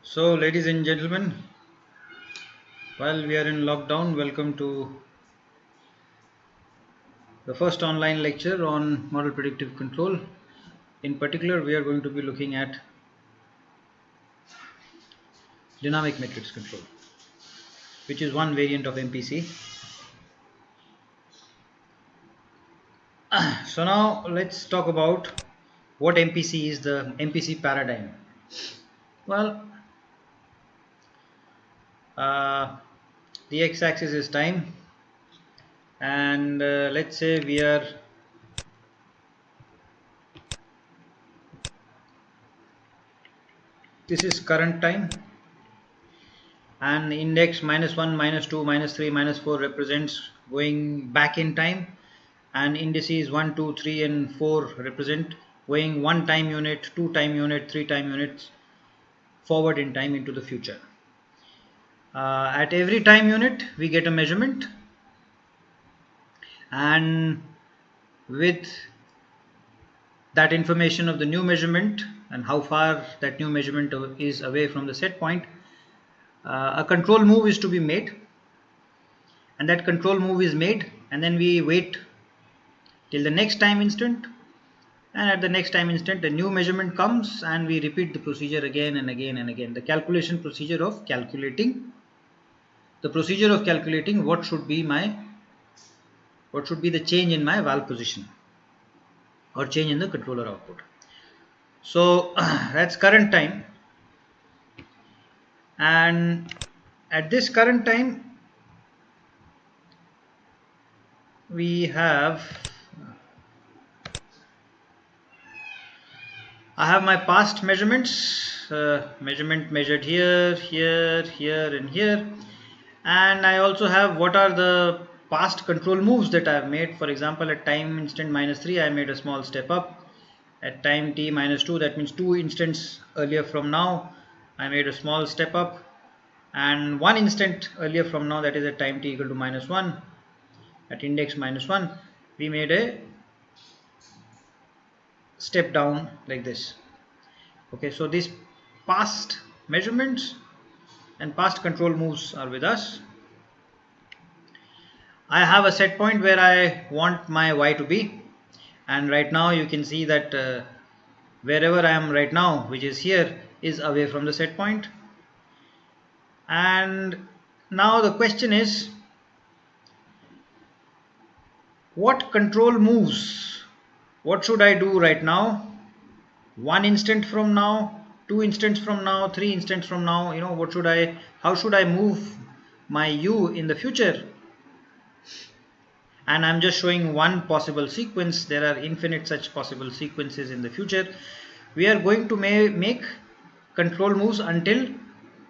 So, ladies and gentlemen, while we are in lockdown, welcome to the first online lecture on model predictive control. In particular, we are going to be looking at dynamic matrix control, which is one variant of MPC. So, now let's talk about what MPC is, the MPC paradigm. Well, uh, the x axis is time, and let's say this is current time, and index -1, -2, -3, -4 represents going back in time, and indices 1, 2, 3 and 4 represent going one time unit, two time unit, three time units forward in time into the future. At every time unit we get a measurement, and with that information of the new measurement and how far that new measurement is away from the set point, a control move is to be made, and that control move is made, and then we wait till the next time instant, and at the next time instant a new measurement comes, and we repeat the procedure again and again and again. The procedure of calculating what should be the change in my valve position or change in the controller output. So that's current time, and at this current time I have my past measurements, measurement measured here, here, here and here, and I also have what are the past control moves that I have made. For example, at time instant -3 I made a small step up. At time t -2, that means 2 instants earlier from now, I made a small step up, and 1 instant earlier from now, that is at time t equal to -1, at index -1 we made a step down like this. Okay, so these past measurements and past control moves are with us. I have a set point where I want my y to be, and right now you can see that wherever I am right now, which is here, is away from the set point. And now the question is, what control moves, what should I do right now, 1 instant from now, 2 instants from now, 3 instants from now? How should I move my u in the future? And I'm just showing one possible sequence. There are infinite such possible sequences in the future. We are going to make control moves until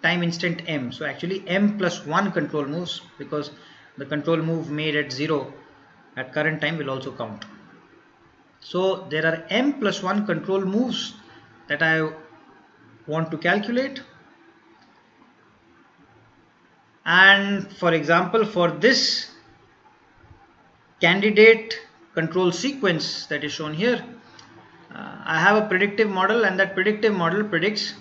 time instant m. So actually m plus 1 control moves, because the control move made at 0 at current time will also count. So there are m plus 1 control moves that I want to calculate, and for example, for this candidate control sequence that is shown here, I have a predictive model, and that predictive model predicts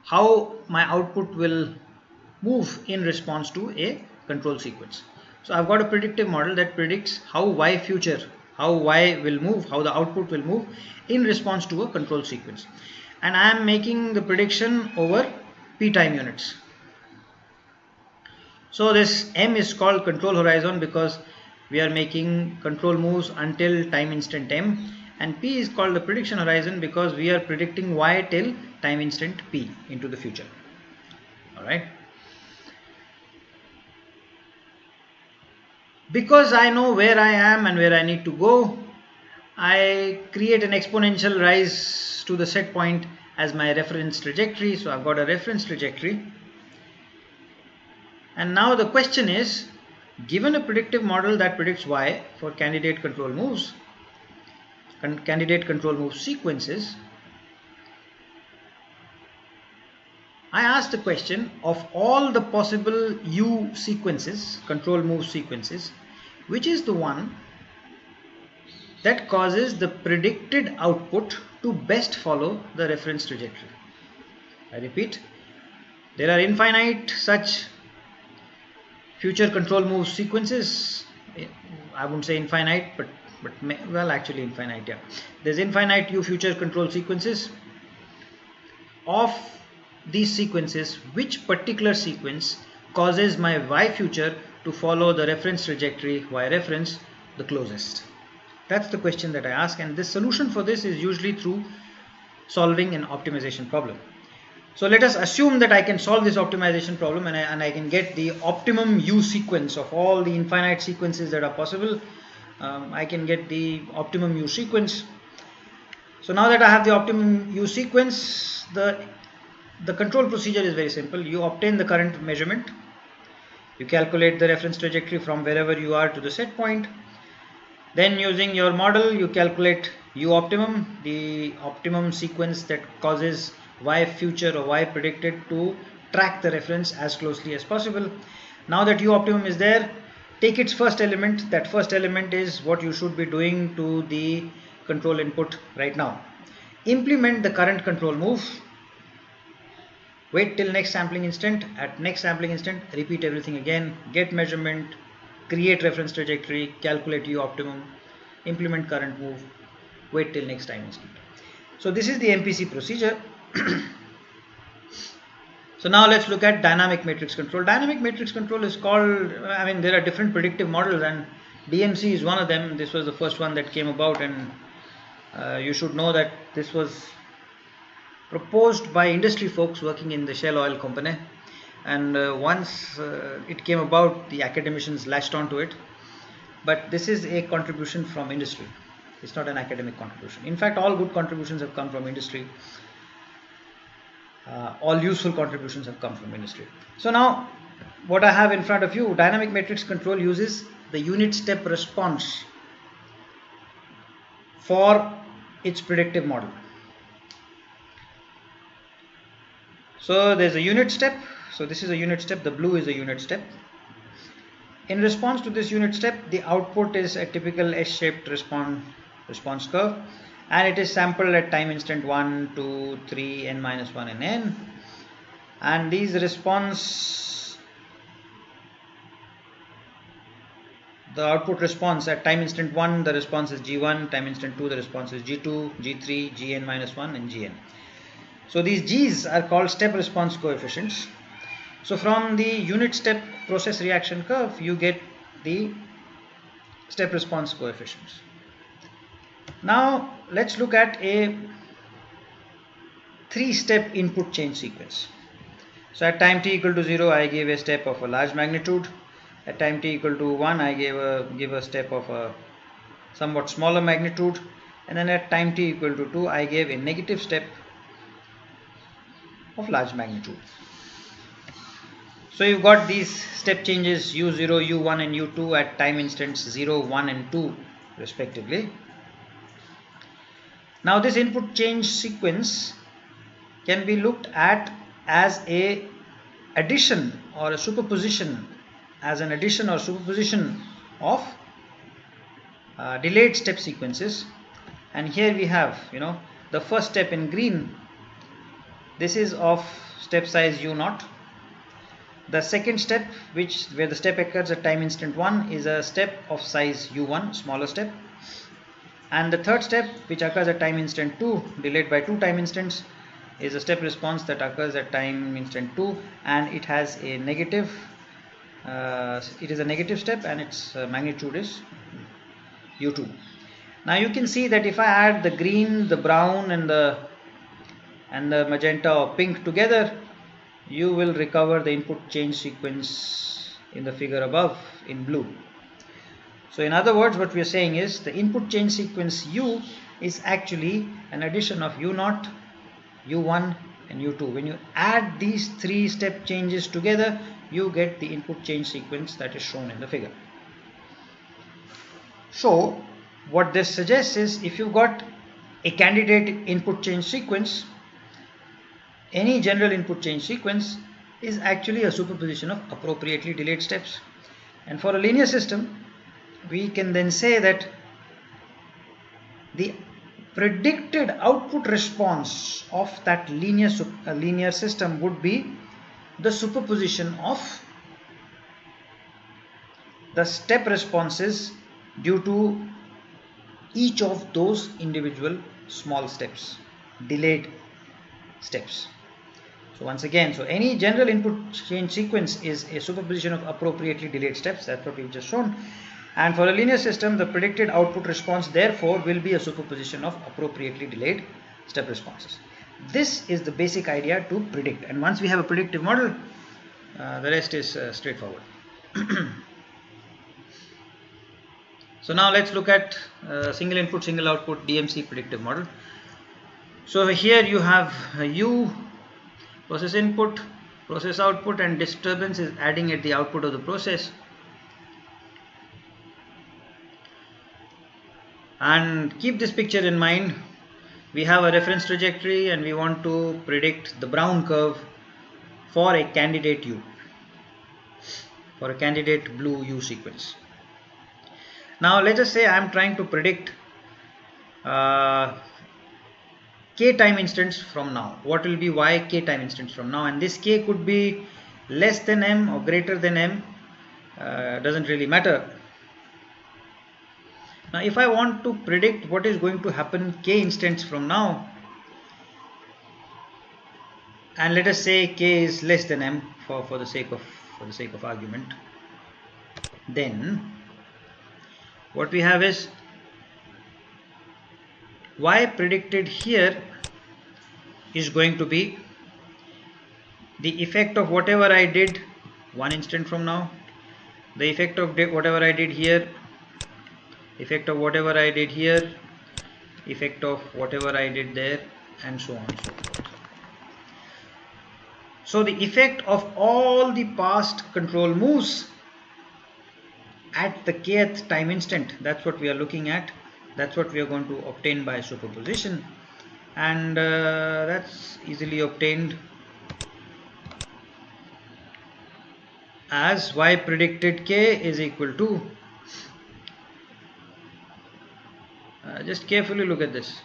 how my output will move in response to a control sequence. So I've got a predictive model that predicts how y will move, how the output will move in response to a control sequence, and I am making the prediction over p time units. So this m is called control horizon because we are making control moves until time instant m, and p is called the prediction horizon because we are predicting y till time instant p into the future. Alright. Because I know where I am and where I need to go, I create an exponential rise to the set point as my reference trajectory. So I've got a reference trajectory. And now the question is, given a predictive model that predicts y for candidate control moves, candidate control move sequences, I asked the question, of all the possible u sequences, control move sequences, which is the one that causes the predicted output to best follow the reference trajectory. I repeat, there are infinite such future control move sequences. I wouldn't say infinite, but well, actually infinite, yeah. There's infinite future control sequences. Of these sequences, which particular sequence causes my y future to follow the reference trajectory y reference the closest? That's the question that I ask, and the solution for this is usually through solving an optimization problem. So let us assume that I can solve this optimization problem and I can get the optimum u sequence of all the infinite sequences that are possible. I can get the optimum u sequence. So now that I have the optimum u sequence, the control procedure is very simple. You obtain the current measurement, you calculate the reference trajectory from wherever you are to the set point. Then using your model, you calculate u optimum, the optimum sequence that causes y future or y predicted to track the reference as closely as possible. Now that u optimum is there, take its first element. That first element is what you should be doing to the control input right now. Implement the current control move. Wait till next sampling instant. At next sampling instant, repeat everything again. Get measurement, create reference trajectory, calculate u optimum, implement current move, wait till next time instant. So this is the MPC procedure. So now let's look at dynamic matrix control. Dynamic matrix control is called, there are different predictive models and DMC is one of them. This was the first one that came about, and you should know that this was proposed by industry folks working in the Shell Oil Company. And once it came about, the academicians latched onto it. But this is a contribution from industry. It's not an academic contribution. In fact, all good contributions have come from industry. All useful contributions have come from industry. So now, what I have in front of you, dynamic matrix control uses the unit step response for its predictive model. So there's a unit step. So this is a unit step. The blue is a unit step. In response to this unit step, the output is a typical S-shaped response curve, and it is sampled at time instant 1, 2, 3, n-1 and n. And these response, the output response at time instant 1, the response is G1, time instant 2, the response is G2, G3, Gn-1 and Gn. So these G's are called step response coefficients. So from the unit step process reaction curve, you get the step response coefficients. Now let's look at a 3-step input change sequence. So at time t equal to 0, I gave a step of a large magnitude. At time t equal to 1, I give a step of a somewhat smaller magnitude. And then at time t equal to 2, I gave a negative step of large magnitude. So you've got these step changes u0, u1 and u2 at time instants 0, 1 and 2 respectively. Now this input change sequence can be looked at as a addition or a superposition, as an addition or superposition of delayed step sequences. And here we have, the first step in green. This is of step size u0. The second step, where the step occurs at time instant 1, is a step of size u1, smaller step. And the third step, which occurs at time instant 2, delayed by 2 time instants, is a step response that occurs at time instant 2, and it has a negative. It is a negative step, and its magnitude is u2. Now you can see that if I add the green, the brown, and the magenta or pink together, you will recover the input change sequence in the figure above in blue. So in other words, what we are saying is the input change sequence U is actually an addition of U0, U1 and U2. When you add these 3 step changes together, you get the input change sequence that is shown in the figure. So what this suggests is, if you've got a candidate input change sequence, any general input change sequence is actually a superposition of appropriately delayed steps. And for a linear system, we can then say that the predicted output response of that linear system would be the superposition of the step responses due to each of those individual small steps, delayed steps. So once again, so any general input change sequence is a superposition of appropriately delayed steps. That's what we've just shown. And for a linear system, the predicted output response therefore will be a superposition of appropriately delayed step responses. This is the basic idea to predict. And once we have a predictive model, the rest is straightforward. So now let's look at single input, single output DMC predictive model. So here you have U, process input, process output, and disturbance is adding at the output of the process. And keep this picture in mind. We have a reference trajectory and we want to predict the Brown curve for a candidate U, for a candidate blue U sequence. Now let us say I am trying to predict k time instants from now. What will be y k time instants from now? And this k could be less than m or greater than m, doesn't really matter. Now if I want to predict what is going to happen k instants from now, and let us say k is less than m for the sake of argument, then what we have is y predicted here is going to be the effect of whatever I did 1 instant from now, the effect of whatever I did here, effect of whatever I did here, effect of whatever I did there, and so on and so forth. So the effect of all the past control moves at the kth time instant, that's what we are looking at. That's what we are going to obtain by superposition, and that's easily obtained as y predicted k is equal to, just carefully look at this,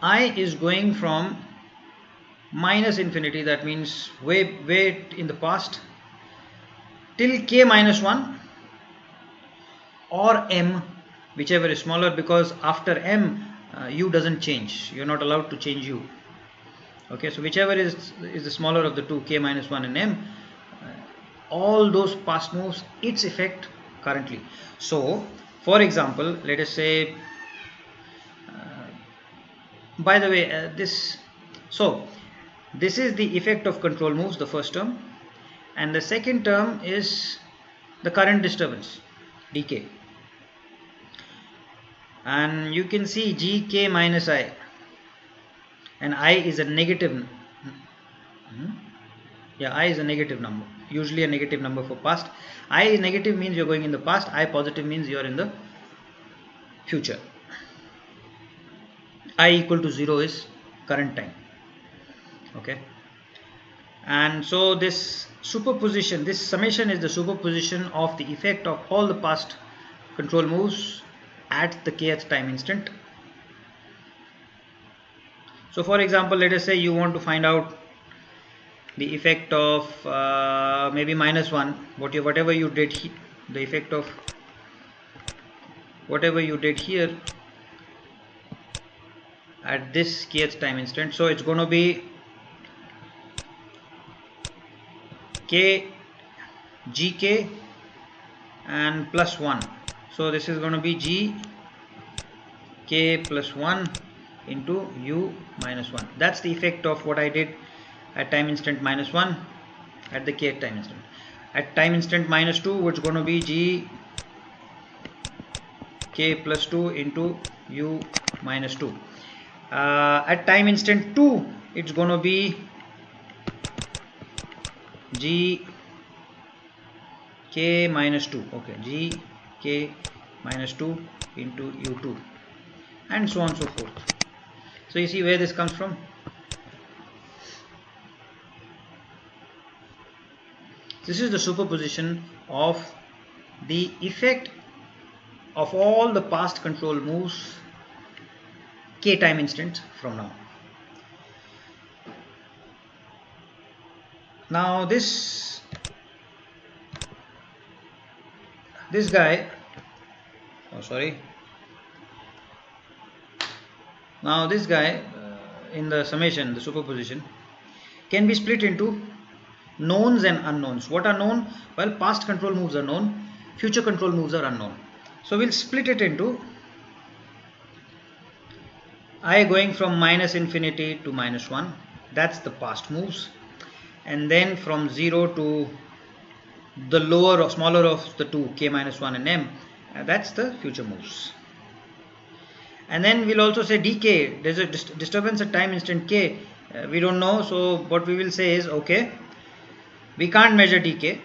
I is going from minus infinity, that means way in the past, till k minus 1 or m, whichever is smaller, because after m u doesn't change, you're not allowed to change u. Okay, so whichever is the smaller of the two, k minus 1 and m, all those past moves, its effect currently. So for example, let us say, by the way, this is the effect of control moves, the first term, and the second term is the current disturbance, dk, and you can see gk minus I, and I is a negative, I is a negative number, usually a negative number for past. I negative means you're going in the past, I positive means you're in the future. I equal to 0 is current time. Okay, and so this superposition, this summation is the superposition of the effect of all the past control moves at the kth time instant. So for example, let us say you want to find out the effect of maybe minus 1, whatever you did, the effect of whatever you did here at this kth time instant. So it's going to be k gk and plus 1. So this is going to be g k plus 1 into u minus 1. That's the effect of what I did at time instant minus 1 at the kth time instant. At time instant minus 2, it's going to be g k plus 2 into u minus 2. At time instant 2, it's going to be g k minus 2. Okay, g k minus 2 into u2, and so on and so forth. So you see where this comes from. This is the superposition of the effect of all the past control moves k time instants from now. Now this guy, oh sorry, now this guy in the summation, the superposition, can be split into knowns and unknowns. What are known? Well, past control moves are known, future control moves are unknown. So we'll split it into I going from minus infinity to minus 1, that's the past moves, and then from 0 to the lower or smaller of the two, k minus 1 and m, that's the future moves. And then we'll also say dk, there's a disturbance at time instant k, we don't know, so what we will say is, okay, we can't measure dk,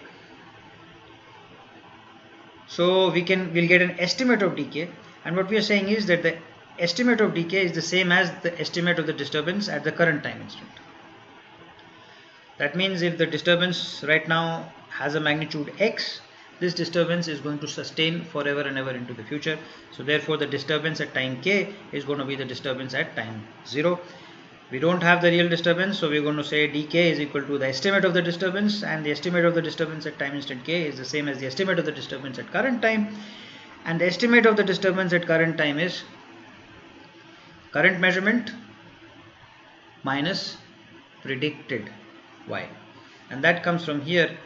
so we'll get an estimate of dk, and what we are saying is that the estimate of dk is the same as the estimate of the disturbance at the current time instant. That means if the disturbance right now has a magnitude x, this disturbance is going to sustain forever and ever into the future. So therefore the disturbance at time k is going to be the disturbance at time 0. We don't have the real disturbance, so we're going to say dk is equal to the estimate of the disturbance, and the estimate of the disturbance at time instant k is the same as the estimate of the disturbance at current time, and the estimate of the disturbance at current time is current measurement minus predicted y, and that comes from here.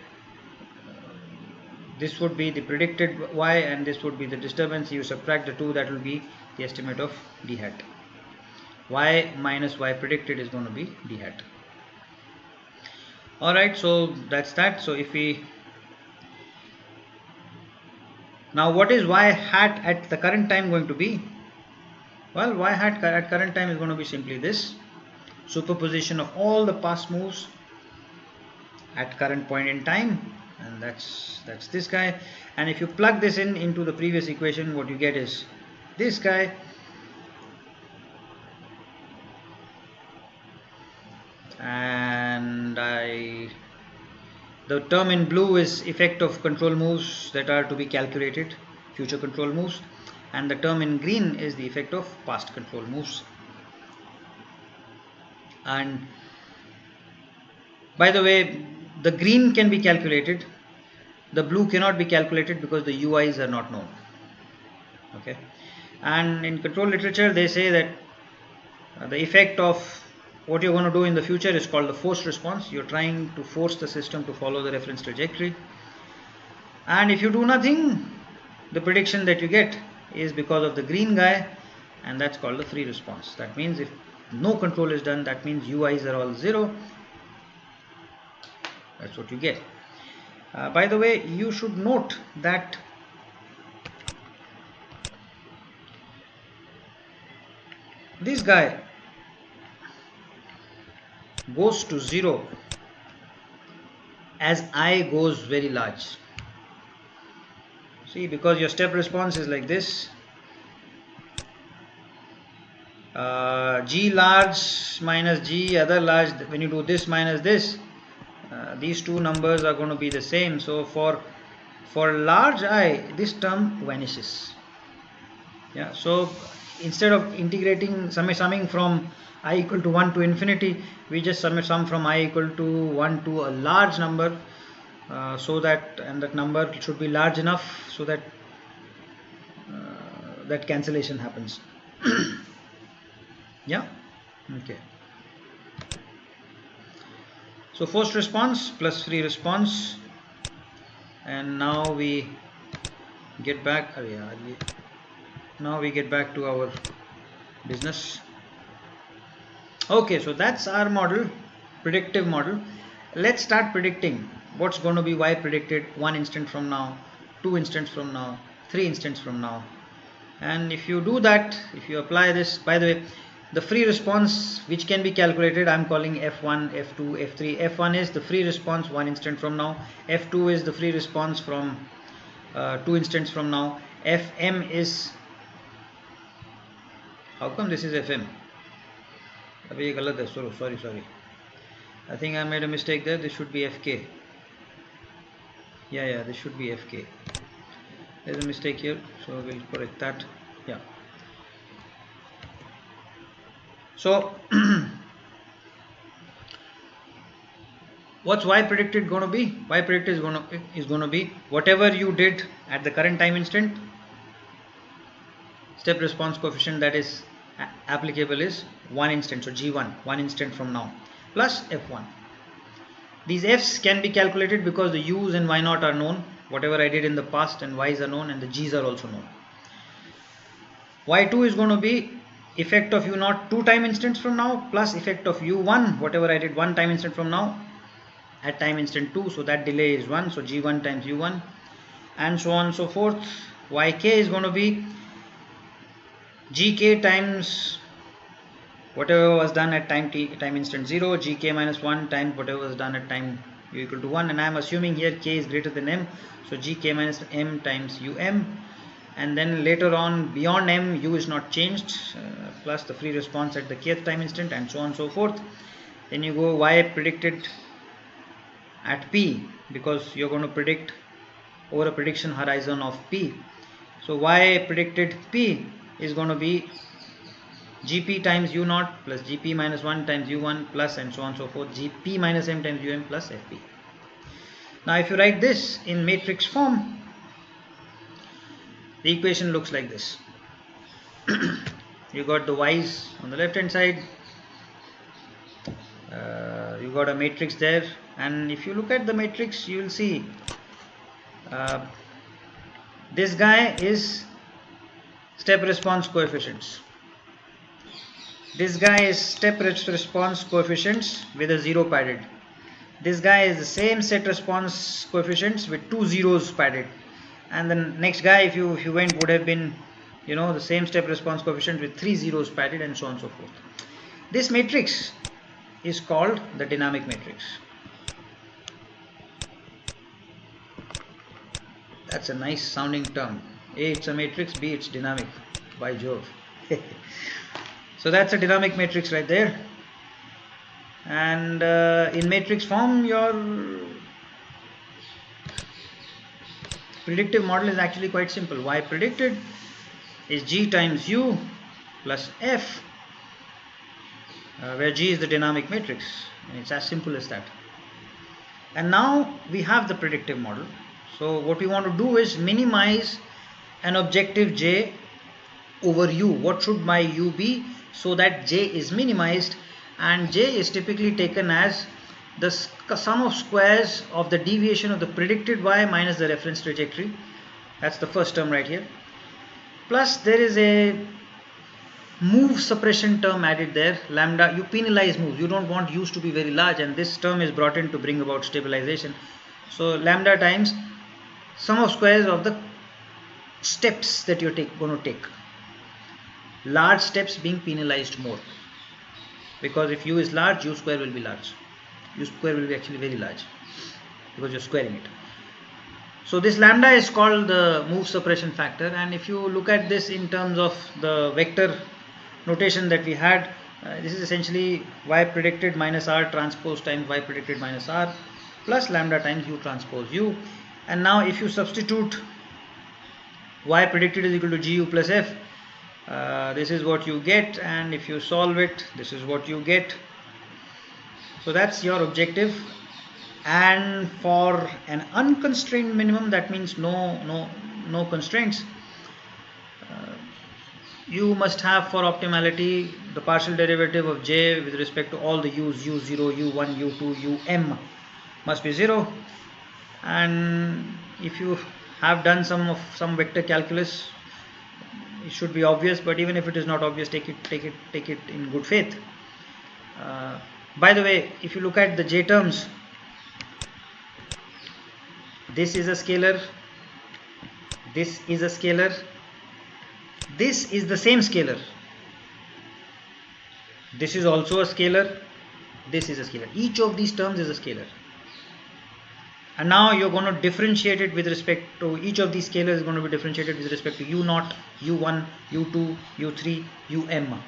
This would be the predicted y and this would be the disturbance. You subtract the two, that will be the estimate of d hat. Y minus y predicted is going to be d hat. Alright, so that's that. So if we now, what is y hat at the current time going to be? Well, y hat at current time is going to be simply this superposition of all the past moves at current point in time, and that's this guy. And if you plug this into the previous equation, what you get is this guy, and the term in blue is effect of control moves that are to be calculated, future control moves, and the term in green is the effect of past control moves. And by the way, the green can be calculated, the blue cannot be calculated because the UIs are not known. Okay, and in control literature they say that the effect of what you're going to do in the future is called the forced response. You're trying to force the system to follow the reference trajectory, and if you do nothing, the prediction that you get is because of the green guy, and that's called the free response. That means if no control is done, that means UIs are all 0. That's what you get. By the way, you should note that this guy goes to 0 as I goes very large. See, because your step response is like this, G large minus G other large, when you do this minus this, these two numbers are going to be the same. So for large I, this term vanishes. Yeah, so instead of integrating summing from I equal to 1 to infinity, we just sum from I equal to 1 to a large number, so that, and that number should be large enough so that that cancellation happens. Yeah, okay. So forced response plus free response, and now we get back. Now we get back to our business. Okay, so that's our model, predictive model. Let's start predicting what's going to be y predicted 1 instant from now, 2 instants from now, 3 instants from now. And if you do that, if you apply this, by the way, the free response which can be calculated, I'm calling F1, F2, F3. F1 is the free response 1 instant from now. F2 is the free response from 2 instants from now. Fm is, how come this is Fm? Sorry. I think I made a mistake there. This should be Fk. Yeah, this should be Fk. There's a mistake here, so we'll correct that. Yeah. So what's y predicted going to be? Y predicted is going to be whatever you did at the current time instant. Step response coefficient that is applicable is 1 instant, so g1, 1 instant from now, plus f1. These f's can be calculated because the u's and y0 are known. Whatever I did in the past, and y's are known, and the g's are also known. y2 is going to be effect of u0 2 time instants from now, plus effect of u1, whatever I did 1 time instant from now, at time instant 2, so that delay is 1, so g1 times u1, and so on and so forth. Yk is going to be gk times whatever was done at time instant 0, gk minus 1 times whatever was done at time u equal to 1, and I am assuming here k is greater than m, so gk minus m times um, and then later on beyond m u is not changed, plus the free response at the kth time instant, and so on and so forth. Then you go y predicted at p, because you're going to predict over a prediction horizon of p, so y predicted p is going to be gp times u0 plus gp minus 1 times u1 plus, and so on and so forth, gp minus m times um plus fp. Now if you write this in matrix form, the equation looks like this. You got the y's on the left hand side, you got a matrix there, and if you look at the matrix you will see this guy is step response coefficients, this guy is step response coefficients with a 0 padded, this guy is the same set response coefficients with 2 zeros padded, and the next guy if you went would have been, you know, the same step response coefficient with 3 zeros padded, and so on and so forth. This matrix is called the dynamic matrix. That's a nice sounding term. A, it's a matrix, B, it's dynamic. By Jove. So that's a dynamic matrix right there. And in matrix form, your predictive model is actually quite simple. Y predicted is G times U plus F, where G is the dynamic matrix, and it's as simple as that. And now we have the predictive model. So what we want to do is minimize an objective J over U. What should my U be so that J is minimized, and J is typically taken as the sum of squares of the deviation of the predicted Y minus the reference trajectory. That's the first term right here. Plus there is a move suppression term added there, lambda. You penalize moves, you don't want U's to be very large, and this term is brought in to bring about stabilization. So lambda times sum of squares of the steps that you're going to take, large steps being penalized more, because if U is large, U square will be large, U square will be actually very large because you're squaring it. So this lambda is called the move suppression factor, and if you look at this in terms of the vector notation that we had, this is essentially Y predicted minus R transpose times Y predicted minus R plus lambda times U transpose U. And now if you substitute Y predicted is equal to GU plus F, this is what you get, and if you solve it, this is what you get. So that's your objective. And for an unconstrained minimum, that means no constraints, you must have for optimality the partial derivative of J with respect to all the U's, U0, U1, U2, Um must be 0. And if you have done some vector calculus, it should be obvious, but even if it is not obvious, take it in good faith. By the way, if you look at the J terms, this is a scalar, this is a scalar, this is the same scalar, this is also a scalar, this is a scalar. Each of these terms is a scalar. And now you're going to differentiate it with respect to each of these scalars is going to be differentiated with respect to U0, U1, U2, U3, Um.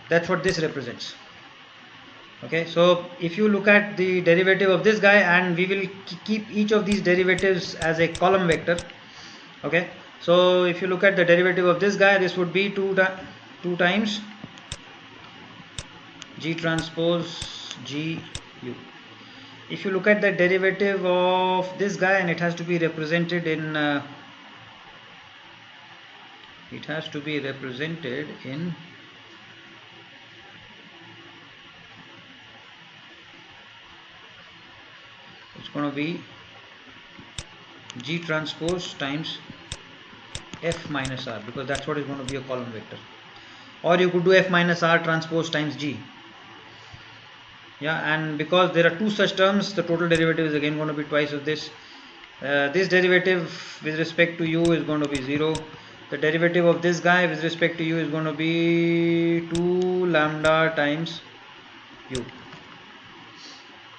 That's what this represents. Okay, so if you look at the derivative of this guy, and we will keep each of these derivatives as a column vector. Okay, so if you look at the derivative of this guy, this would be 2 times G transpose G U. If you look at the derivative of this guy, and it has to be represented in it's going to be G transpose times F minus R, because that's what is going to be a column vector. Or you could do F minus R transpose times G. Yeah, and because there are two such terms, the total derivative is again going to be twice of this. This derivative with respect to u is going to be 0. The derivative of this guy with respect to u is going to be 2 lambda times u.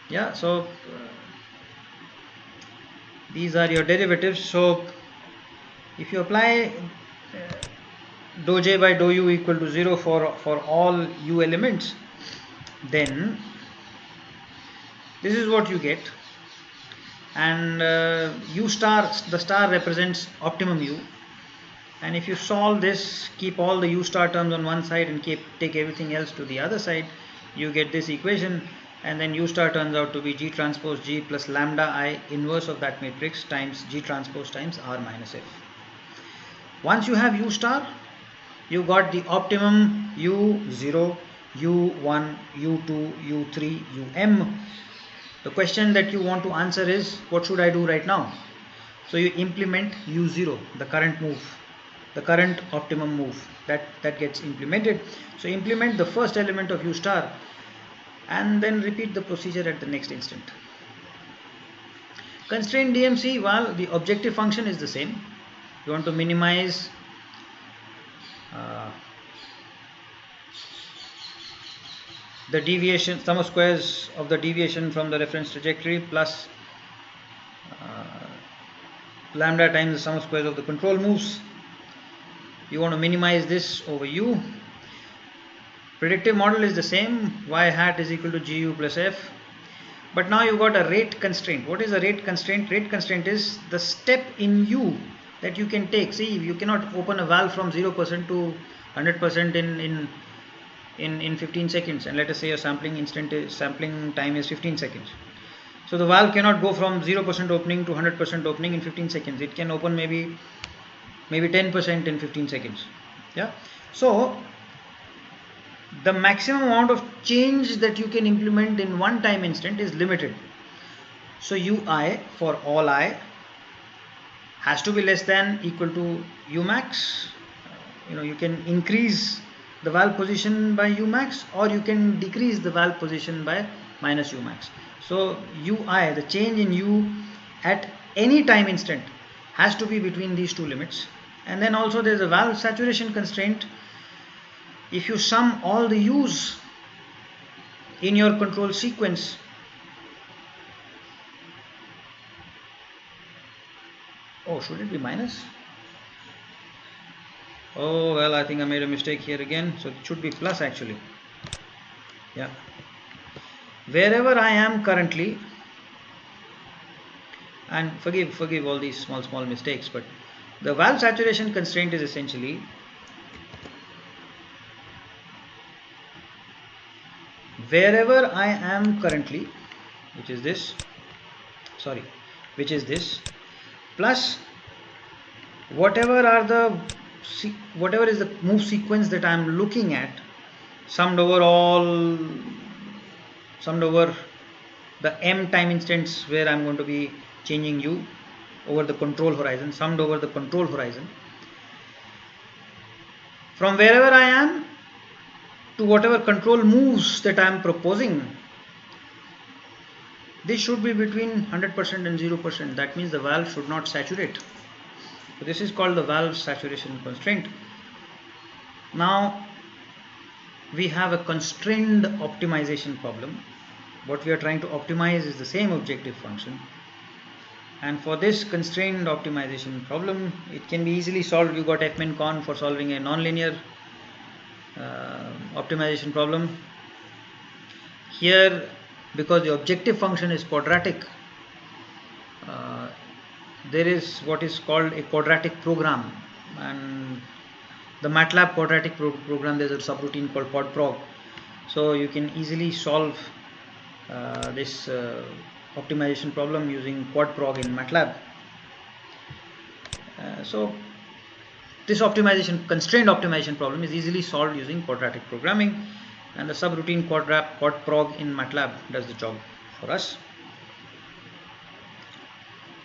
Yeah, so these are your derivatives. So if you apply dou j by dou u equal to 0 for all u elements, then this is what you get. And u star, the star represents optimum u, and if you solve this, keep all the u star terms on one side and take everything else to the other side, you get this equation. And then u star turns out to be G transpose G plus lambda I inverse of that matrix times G transpose times R minus F. Once you have u star, you got the optimum u0, u1, u2, u3, um. The question that you want to answer is, what should I do right now? So you implement u0, the current move, the current optimum move that gets implemented. So implement the first element of u star and then repeat the procedure at the next instant. Constraint DMC, well, the objective function is the same. You want to minimize the deviation, sum of squares of the deviation from the reference trajectory plus lambda times the sum of squares of the control moves. You want to minimize this over u. Predictive model is the same, y hat is equal to gu plus f. But now you got a rate constraint. What is a rate constraint? Rate constraint is the step in u that you can take. See, you cannot open a valve from 0% to 100% in 15 seconds, and let us say your sampling time is 15 seconds. So the valve cannot go from 0% opening to 100% opening in 15 seconds. It can open maybe 10% in 15 seconds. Yeah. So the maximum amount of change that you can implement in one time instant is limited. So ui for all I has to be less than equal to u max. You can increase the valve position by u max, or you can decrease the valve position by minus u max. So ui, the change in u at any time instant, has to be between these two limits. And then also there is a valve saturation constraint. If you sum all the u's in your control sequence, oh, should it be minus? Oh, well, I think I made a mistake here again. So it should be plus actually. Yeah. Wherever I am currently, and forgive all these small mistakes, but the valve saturation constraint is essentially wherever I am currently, which is this, plus whatever is the move sequence that I am looking at, summed over the m time instants where I am going to be changing u over the control horizon, summed over the control horizon. From wherever I am to whatever control moves that I am proposing, this should be between 100% and 0%. That means the valve should not saturate. So this is called the valve saturation constraint. Now we have a constrained optimization problem. What we are trying to optimize is the same objective function. And for this constrained optimization problem, it can be easily solved. You got F-min con for solving a nonlinear optimization problem. here, because the objective function is quadratic, there is what is called a quadratic program, and the MATLAB quadratic program, there's a subroutine called quadprog, so you can easily solve this optimization problem using quadprog in MATLAB. So this constrained optimization problem is easily solved using quadratic programming, and the subroutine quadprog in MATLAB does the job for us.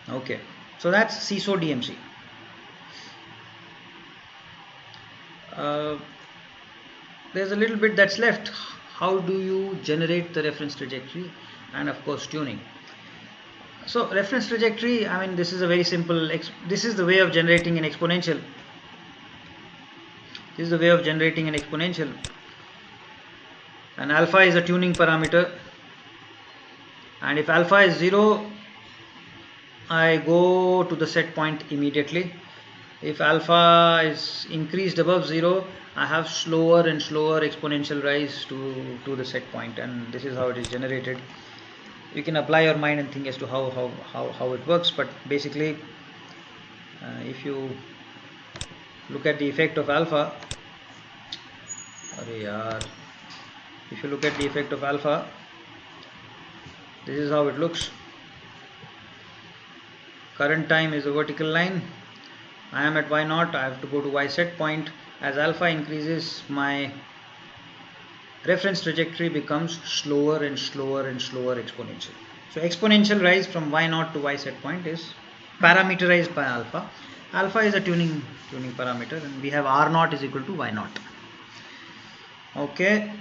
Okay, so that's CISO DMC. There's a little bit that's left. How do you generate the reference trajectory, and of course tuning. So reference trajectory, I mean, this is a very simple, this is the way of generating an exponential. This is the way of generating an exponential, and alpha is a tuning parameter, and if alpha is 0, I go to the set point immediately. If alpha is increased above 0, I have slower and slower exponential rise to the set point, and this is how it is generated. You can apply your mind and think as to how it works, but basically if you look at the effect of alpha, if you look at the effect of alpha, this is how it looks. Current time is a vertical line. I am at y0, I have to go to y set point. As alpha increases, my reference trajectory becomes slower and slower and slower exponential. So exponential rise from y0 to y set point is parameterized by alpha. Alpha is a tuning parameter, and we have r0 is equal to y0. Okay.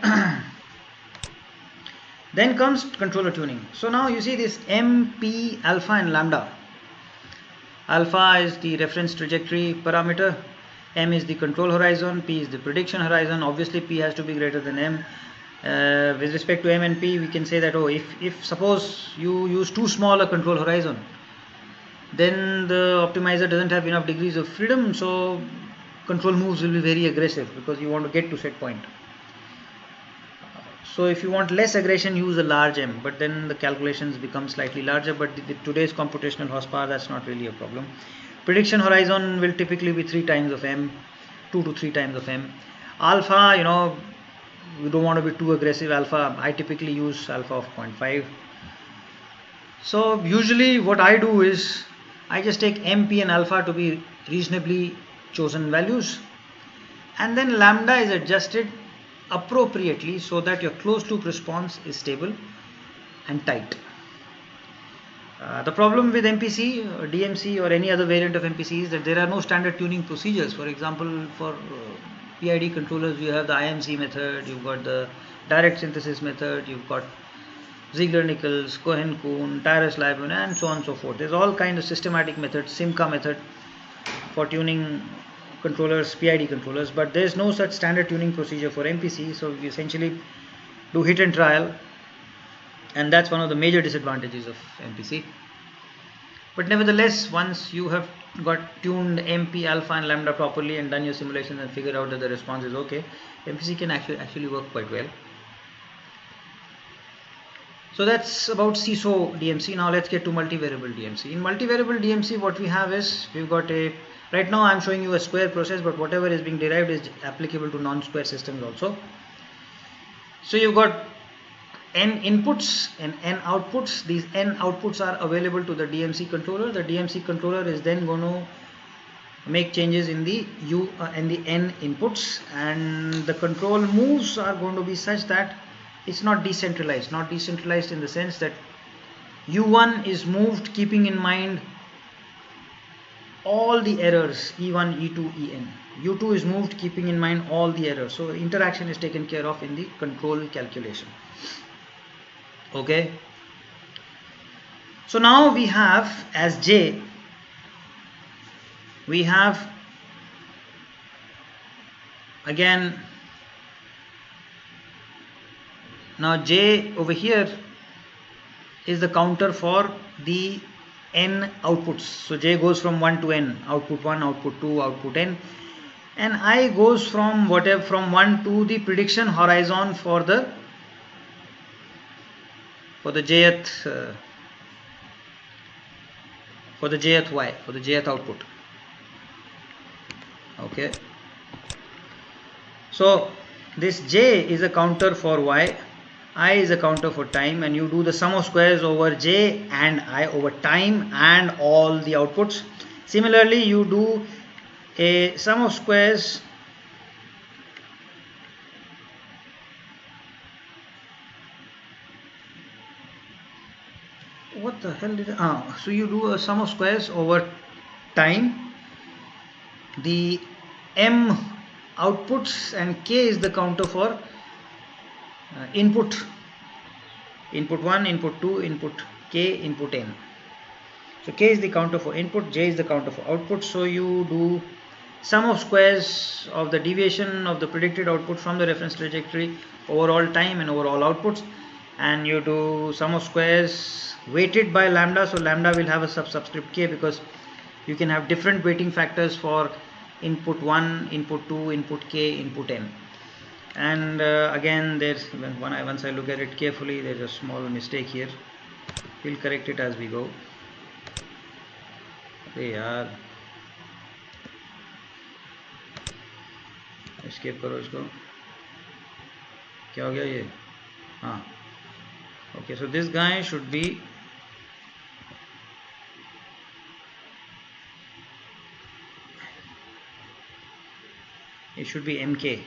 Then comes controller tuning. So now you see this M, P, alpha and lambda. Alpha is the reference trajectory parameter, M is the control horizon, P is the prediction horizon. Obviously P has to be greater than M. With respect to M and P, we can say that, if suppose you use too small a control horizon, then the optimizer doesn't have enough degrees of freedom, so control moves will be very aggressive because you want to get to set point. So if you want less aggression, use a large M, but then the calculations become slightly larger, but with today's computational horsepower, that's not really a problem. Prediction horizon will typically be 3 times of M, 2 to 3 times of M. Alpha, you don't want to be too aggressive. Alpha, I typically use alpha of 0.5. So usually what I do is I just take M, P and alpha to be reasonably chosen values, and then lambda is adjusted appropriately so that your closed loop response is stable and tight. The problem with MPC, DMC or any other variant of MPC is that there are no standard tuning procedures. For example, for PID controllers, you have the IMC method, you've got the direct synthesis method, you've got Ziegler-Nichols, Cohen-Kuhn, Tyrus-Liebman, and so on and so forth. There's all kinds of systematic methods, SIMCA method for tuning controllers, PID controllers, but there's no such standard tuning procedure for MPC, so we essentially do hit and trial, and that's one of the major disadvantages of MPC. But nevertheless, once you have got tuned MP, alpha and lambda properly and done your simulations and figured out that the response is okay, MPC can actually work quite well. So that's about CISO DMC. Now let's get to multivariable DMC. In multivariable DMC, what we have is, we've got right now I'm showing you a square process, but whatever is being derived is applicable to non-square systems also. So you've got n inputs and n outputs. These n outputs are available to the DMC controller. The DMC controller is then going to make changes in the n inputs, and the control moves are going to be such that it's not decentralized. Not decentralized in the sense that U1 is moved keeping in mind all the errors, E1, E2, En. U2 is moved keeping in mind all the errors. So interaction is taken care of in the control calculation. Okay. So now we have as J, we have again, now J over here is the counter for the n outputs. So J goes from 1 to n, output 1, output 2, output n, and I goes from 1 to the prediction horizon for the for the jth output. Okay, so this j is a counter for y, I is a counter for time, and you do the sum of squares over j and I over time and all the outputs. Similarly, you do a sum of squares what the hell did so you do a sum of squares over time, the m outputs, and k is the counter for input 1, input 2, input k, input n. So k is the counter for input, j is the counter for output. So you do sum of squares of the deviation of the predicted output from the reference trajectory over all time and over all outputs, and you do sum of squares weighted by lambda. So lambda will have a subscript k because you can have different weighting factors for input 1, input 2, input k, input n. And again, there's once I look at it carefully, there's a small mistake here. We'll correct it as we go. अरे यार, escape करो इसको, क्या हो गया ये? हाँ, okay, so this guy should be mk,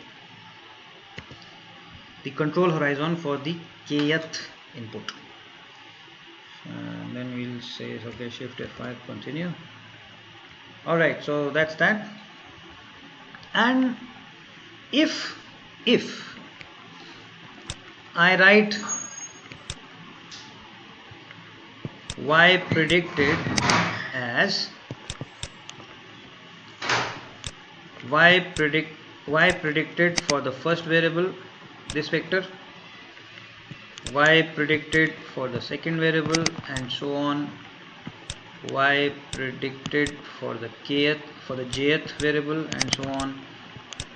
the control horizon for the kth input. And then we'll say okay, shift F5, continue. Alright, so that's that. And if I write y predicted as y predicted for the first variable, this vector, y predicted for the second variable, and so on, y predicted for the jth variable, and so on,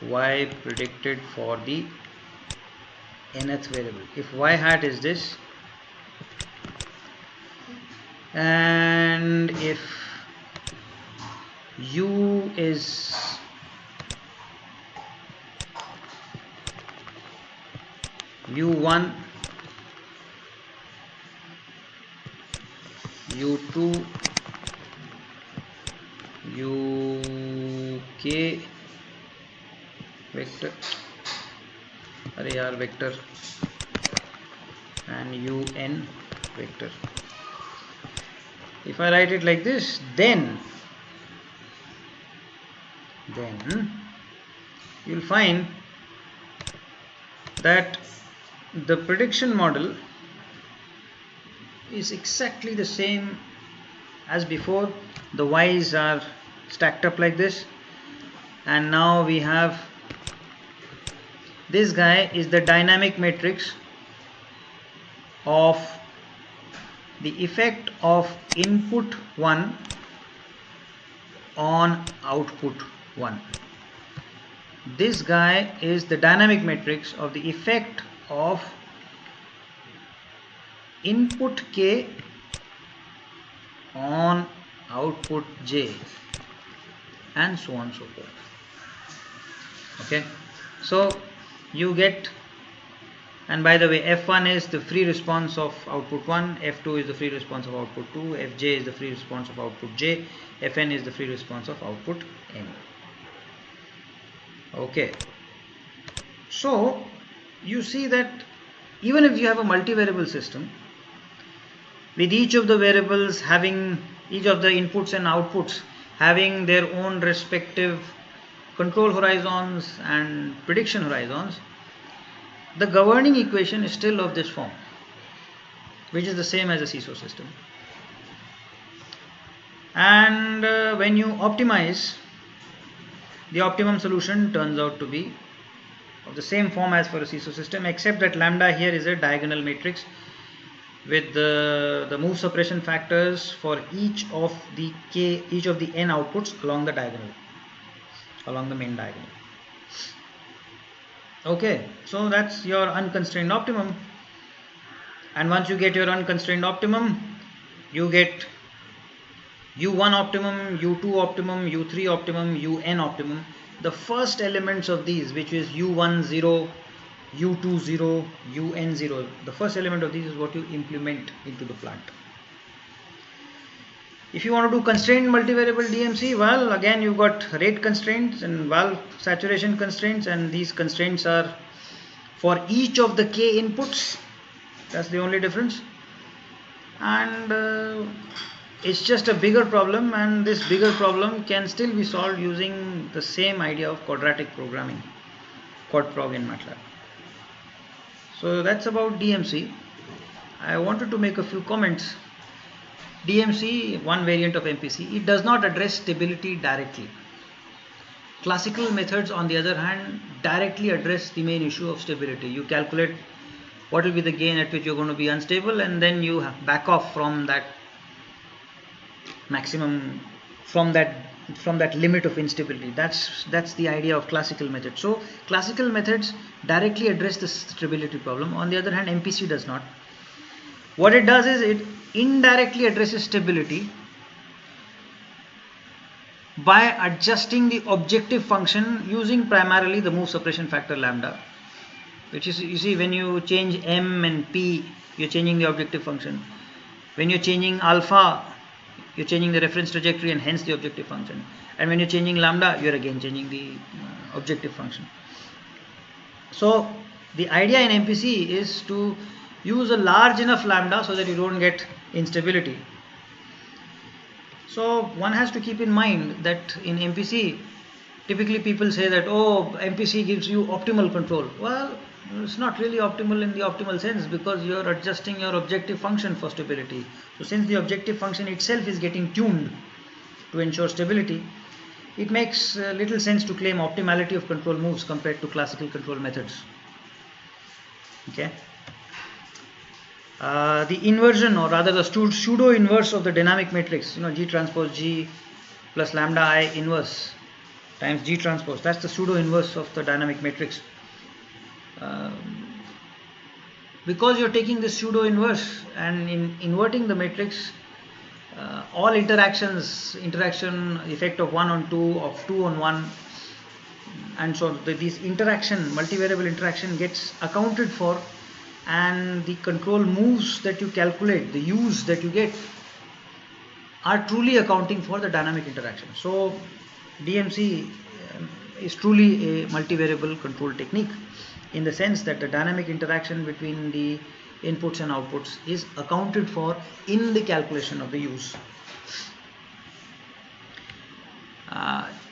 y predicted for the nth variable. If y hat is this, and if u is u1, u2, uk vector, अरे यार vector, and un vector. If I write it like this, then you'll find that the prediction model is exactly the same as before. The y's are stacked up like this, and now we have this guy is the dynamic matrix of the effect of input 1 on output 1. This guy is the dynamic matrix of the effect of input k on output j, and so on and so forth. Okay, so you get, and by the way, f1 is the free response of output 1, f2 is the free response of output 2, fj is the free response of output j, fn is the free response of output n. Okay, so you see that even if you have a multivariable system with each of the variables having, each of the inputs and outputs having their own respective control horizons and prediction horizons, the governing equation is still of this form, which is the same as a seesaw system. And when you optimize, the optimum solution turns out to be of the same form as for a seesaw system, except that lambda here is a diagonal matrix with the move suppression factors for each of the n outputs along the diagonal, along the main diagonal. Okay, so that's your unconstrained optimum. And once you get your unconstrained optimum, you get u1 optimum, u2 optimum, u3 optimum, un optimum. The first elements of these, which is u1 0, u2 0, un 0, the first element of these is what you implement into the plant. If you want to do constrained multivariable DMC, well, again you've got rate constraints and valve saturation constraints, and these constraints are for each of the k inputs. That's the only difference. And it's just a bigger problem, and this bigger problem can still be solved using the same idea of quadratic programming, quadprog in MATLAB. So that's about DMC. I wanted to make a few comments. DMC, one variant of MPC, it does not address stability directly. Classical methods, on the other hand, directly address the main issue of stability. You calculate what will be the gain at which you're going to be unstable, and then you back off from that maximum, from that limit of instability. That's the idea of classical methods. So classical methods directly address the stability problem. On the other hand, MPC does not. What it does is it indirectly addresses stability by adjusting the objective function using primarily the move suppression factor lambda, which is, you see, when you change m and p, you're changing the objective function. When you're changing alpha, you're changing the reference trajectory and hence the objective function. And when you're changing lambda, you're again changing the objective function. So the idea in MPC is to use a large enough lambda so that you don't get instability. So one has to keep in mind that in MPC, typically people say that, oh, MPC gives you optimal control. Well, it's not really optimal in the optimal sense, because you're adjusting your objective function for stability. So since the objective function itself is getting tuned to ensure stability, it makes little sense to claim optimality of control moves compared to classical control methods. Okay. The inversion, or rather the pseudo inverse of the dynamic matrix, G transpose G plus lambda I inverse times G transpose, that's the pseudo inverse of the dynamic matrix. Because you're taking this pseudo inverse and in inverting the matrix, all interaction effect of 1 on 2, of 2 on 1, and so these multivariable interaction gets accounted for, and the control moves that you calculate, the U's that you get, are truly accounting for the dynamic interaction. So DMC is truly a multivariable control technique, in the sense that the dynamic interaction between the inputs and outputs is accounted for in the calculation of the U's.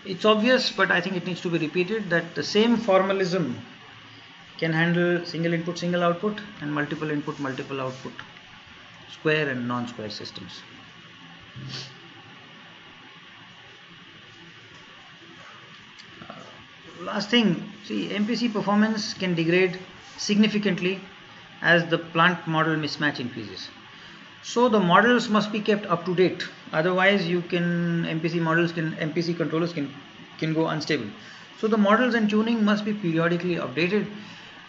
It's obvious, but I think it needs to be repeated, that the same formalism can handle single input, single output, and multiple input, multiple output, square and non-square systems. Last thing, see, MPC performance can degrade significantly as the plant model mismatch increases. So the models must be kept up to date. Otherwise, MPC controllers can go unstable. So the models and tuning must be periodically updated.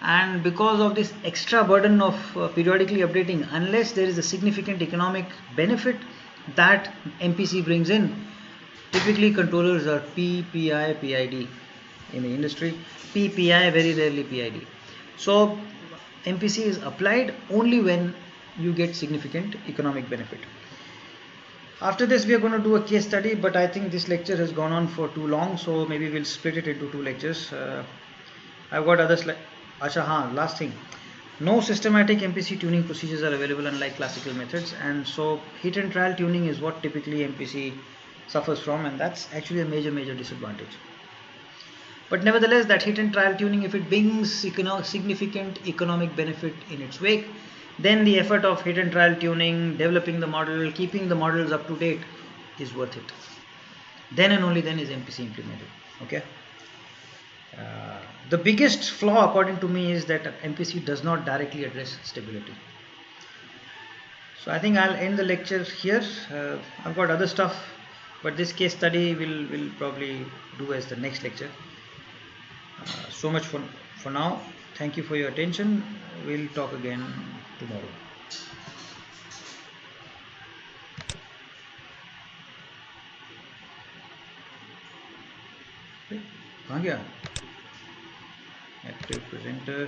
And because of this extra burden of periodically updating, unless there is a significant economic benefit that MPC brings in, typically controllers are P, PI, PID in the industry. P, PI, very rarely PID. So MPC is applied only when you get significant economic benefit. After this, we are going to do a case study, but I think this lecture has gone on for too long, so maybe we'll split it into 2 lectures. I've got other slides. Last thing, no systematic MPC tuning procedures are available, unlike classical methods, and so hit and trial tuning is what typically MPC suffers from, and that's actually a major disadvantage. But nevertheless, that hit and trial tuning, if it brings significant economic benefit in its wake, then the effort of hit and trial tuning, developing the model, keeping the models up to date is worth it. Then and only then is MPC implemented. Okay. The biggest flaw, according to me, is that MPC does not directly address stability. So I think I'll end the lecture here. I've got other stuff, but this case study will probably do as the next lecture. So much for now. Thank you for your attention. We'll talk again tomorrow. कहाँ गया active presenter